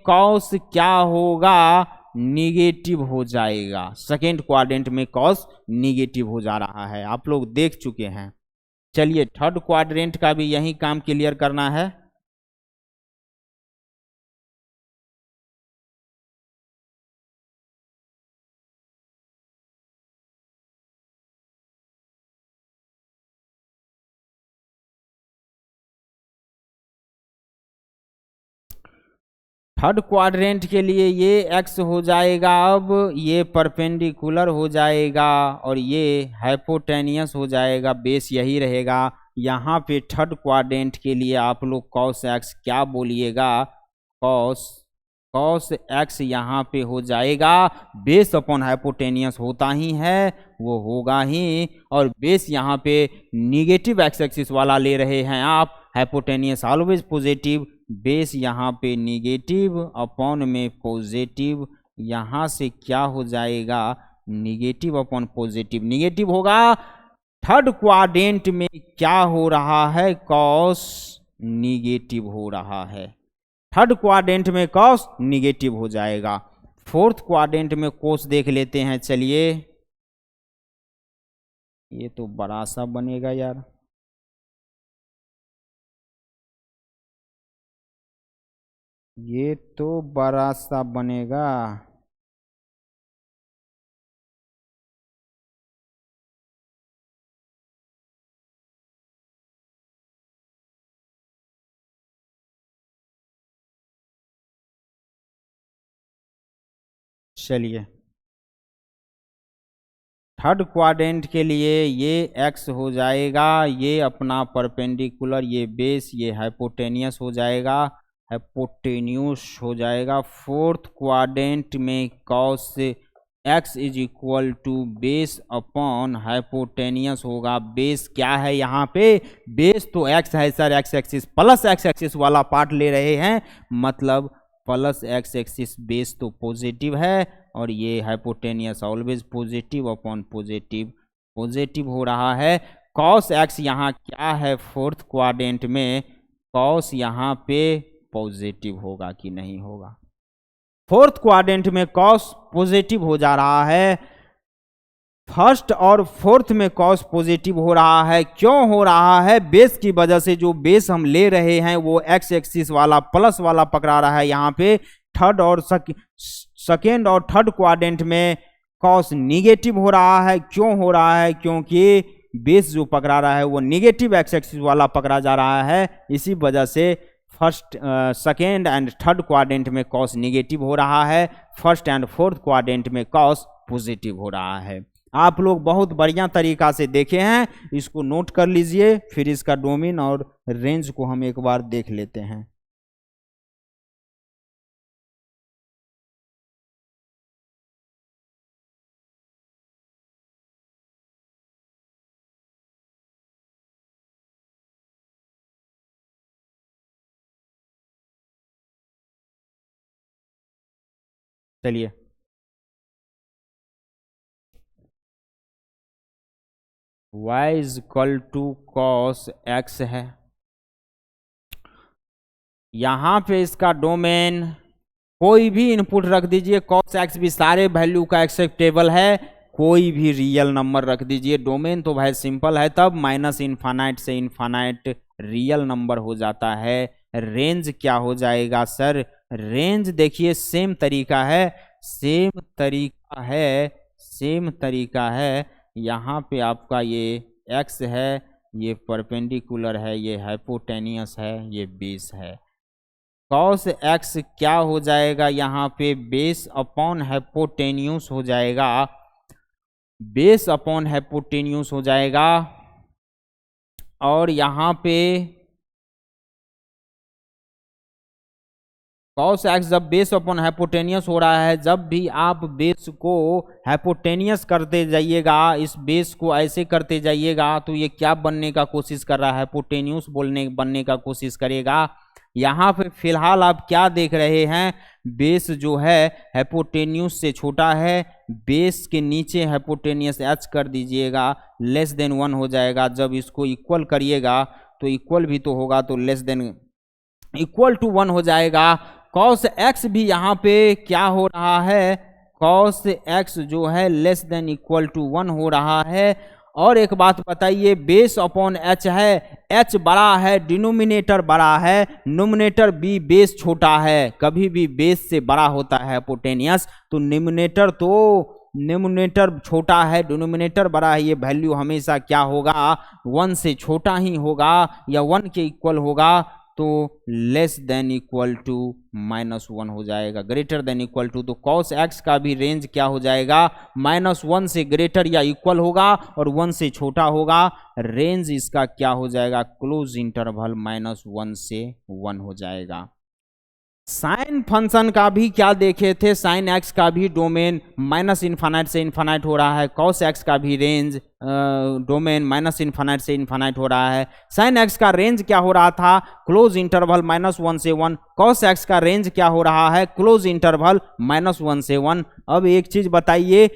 कॉस क्या होगा, निगेटिव हो जाएगा। सेकेंड क्वाड्रेंट में कॉस निगेटिव हो जा रहा है, आप लोग देख चुके हैं। चलिए थर्ड क्वाड्रेंट का भी यही काम क्लियर करना है। थर्ड क्वाड्रेंट के लिए ये एक्स हो जाएगा, अब ये परपेंडिकुलर हो जाएगा और ये हाइपोटेनियस हो जाएगा, बेस यही रहेगा। यहाँ पे थर्ड क्वाड्रेंट के लिए आप लोग कॉस एक्स क्या बोलिएगा, कॉस कॉस एक्स यहाँ पे हो जाएगा, बेस अपॉन हाइपोटेनियस होता ही है, वो होगा ही, और बेस यहाँ पे निगेटिव एक्स एक्सिस वाला ले रहे हैं आप, हाइपोटेनियस ऑलवेज पॉजिटिव, बेस यहाँ पे निगेटिव अपॉन में पॉजिटिव, यहाँ से क्या हो जाएगा, निगेटिव अपॉन पॉजिटिव निगेटिव होगा। थर्ड क्वाड्रेंट में क्या हो रहा है, कॉस निगेटिव हो रहा है, थर्ड क्वाड्रेंट में कॉस निगेटिव हो जाएगा। फोर्थ क्वाड्रेंट में कोस देख लेते हैं, चलिए ये तो बड़ा सा बनेगा यार, ये तो बड़ा सा बनेगा। चलिए थर्ड क्वाड्रेंट के लिए ये एक्स हो जाएगा, ये अपना परपेंडिकुलर, ये बेस, ये हाइपोटेनियस हो जाएगा, हाइपोटेन्यूस हो जाएगा। फोर्थ क्वाड्रेंट में cos x is equal to base upon hypotenuse होगा। बेस क्या है यहाँ पे, बेस तो एक्स है sir, x axis plus x axis वाला पार्ट ले रहे हैं, मतलब प्लस एक्स एक्सिस, बेस तो पॉजिटिव है और ये hypotenuse always positive upon positive positive हो रहा है। कॉस एक्स यहाँ क्या है, फोर्थ क्वाड्रेंट में कॉस यहाँ पे पॉजिटिव होगा कि नहीं होगा, फोर्थ क्वाड्रेंट में कॉस पॉजिटिव हो जा रहा है, फर्स्ट और फोर्थ में कॉस पॉजिटिव हो रहा है। क्यों हो रहा है, बेस की वजह से, जो बेस हम ले रहे हैं वो एक्स एक्सिस वाला प्लस वाला पकड़ा रहा है यहाँ पे। थर्ड और सेकेंड और थर्ड क्वाड्रेंट में कॉस निगेटिव हो रहा है, क्यों हो रहा है, क्योंकि बेस जो पकड़ा रहा है वो निगेटिव एक्स एक्सिस वाला पकड़ा जा रहा है, इसी वजह से first second and third quadrant में कॉस निगेटिव हो रहा है, फर्स्ट एंड फोर्थ क्वाड्रेंट में कॉस पॉजिटिव हो रहा है। आप लोग बहुत बढ़िया तरीका से देखे हैं, इसको नोट कर लीजिए, फिर इसका डोमेन और रेंज को हम एक बार देख लेते हैं। चलिए y is equal to cos x है, यहाँ पे इसका डोमेन कोई भी इनपुट रख दीजिए, cos x भी सारे वैल्यू का एक्सेप्टेबल है, कोई भी रियल नंबर रख दीजिए। डोमेन तो भाई सिंपल है, तब माइनस इनफाइनाइट से इनफाइनाइट रियल नंबर हो जाता है। रेंज क्या हो जाएगा सर? रेंज देखिए सेम तरीका है, सेम तरीका है। यहाँ पे आपका ये x है, ये परपेंडिकुलर है, ये हाइपोटेनियस है, ये बेस है। cos x क्या हो जाएगा? यहाँ पे बेस अपॉन हाइपोटेन्यूस हो जाएगा, बेस अपॉन हाइपोटेन्यूस हो जाएगा। और यहाँ पे cos x जब बेस अपॉन हाइपोटेनियस हो रहा है, जब भी आप बेस को हाइपोटेनियस करते जाइएगा, इस बेस को ऐसे करते जाइएगा, तो ये क्या बनने का कोशिश कर रहा है? हाइपोटेन्यूस बनने का कोशिश करेगा। यहाँ पे फिलहाल आप क्या देख रहे हैं? बेस जो है हाइपोटेन्यूस से छोटा है, बेस के नीचे हाइपोटेनियस h कर दीजिएगा, लेस देन 1 हो जाएगा। जब इसको इक्वल करिएगा तो इक्वल भी तो होगा, तो लेस देन इक्वल टू 1 हो जाएगा। cos x भी यहाँ पे क्या हो रहा है? cos x जो है लेस देन इक्वल टू 1 हो रहा है। और एक बात बताइए, बेस अपॉन h है, h बड़ा है, डिनोमिनेटर बड़ा है, नोमिनेटर भी बेस छोटा है, कभी भी बेस से बड़ा होता है हाइपोटेनियस, तो न्यूमरेटर छोटा है, डिनोमिनेटर बड़ा है, ये वैल्यू हमेशा क्या होगा? 1 से छोटा ही होगा या 1 के इक्वल होगा, तो लेस देन इक्वल टू -1 हो जाएगा, ग्रेटर देन इक्वल टू। तो cos x का भी रेंज क्या हो जाएगा? -1 से ग्रेटर या इक्वल होगा और 1 से छोटा होगा। रेंज इसका क्या हो जाएगा? क्लोज इंटरवल -1 से 1 हो जाएगा। साइन फंक्शन का भी क्या देखे थे? साइन x का भी डोमेन माइनस इन्फानाइट से इन्फानाइट हो रहा है, cos x का भी रेंज डोमेन माइनस इन्फानाइट से इन्फानाइट हो रहा है। साइन x का रेंज क्या हो रहा था? क्लोज इंटरवल -1 से 1। cos x का रेंज क्या हो रहा है? क्लोज इंटरवल -1 से 1। अब एक चीज बताइए,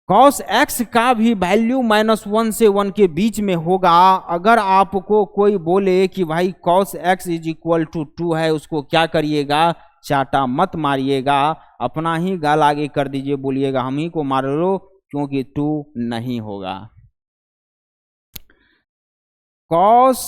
cos x का भी वैल्यू -1 से 1 के बीच में होगा। अगर आपको कोई बोले कि भाई cos x is equal to 2 है, उसको क्या करिएगा? चाटा मत मारिएगा, अपना ही गाल आगे कर दीजिए, बोलिएगा हम ही को मार लो, क्योंकि 2 नहीं होगा। cos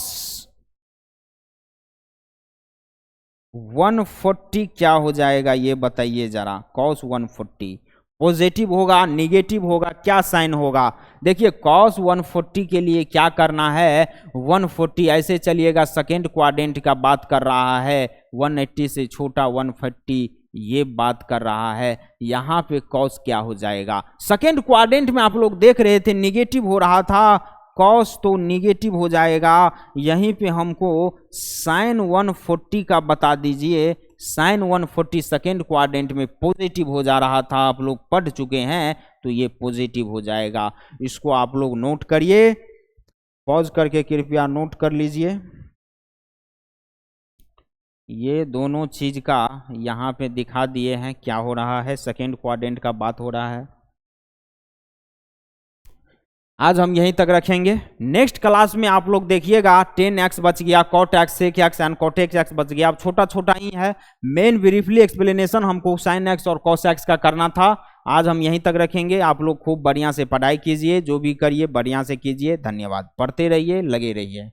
140 क्या हो जाएगा ये बताइए जरा? cos 140 पॉजिटिव होगा, निगेटिव होगा, क्या साइन होगा? देखिए cos 140 के लिए क्या करना है? 140 ऐसे चलिएगा, सेकेंड क्वाड्रेंट का बात कर रहा है, 180 से छोटा 140 ये बात कर रहा है। यहाँ पे cos क्या हो जाएगा? सेकेंड क्वाड्रेंट में आप लोग देख रहे थे निगेटिव हो रहा था, cos तो निगेटिव हो जाएगा। यहीं पे हमको साइन 140 का बता दीजिए। साइन 140 सेकेंड क्वाड्रेंट में पॉजिटिव हो जा रहा था, आप लोग पढ़ चुके हैं, तो ये पॉजिटिव हो जाएगा। इसको आप लोग नोट करिए, पॉज करके कृपया नोट कर लीजिए। ये दोनों चीज का यहाँ पे दिखा दिए हैं क्या हो रहा है, सेकेंड क्वाड्रेंट का बात हो रहा है। आज हम यहीं तक रखेंगे। नेक्स्ट क्लास में आप लोग देखिएगा 10x बच गया, cot x sec x and cot x बच गया। अब छोटा छोटा ही है, मेन ब्रीफली एक्सप्लेनेशन हमको sin x और cos x का करना था। आज हम यहीं तक रखेंगे। आप लोग खूब बढ़िया से पढ़ाई कीजिए, जो भी करिए बढ़िया से कीजिए। धन्यवाद। पढ़ते रहिए, लगे रहिए।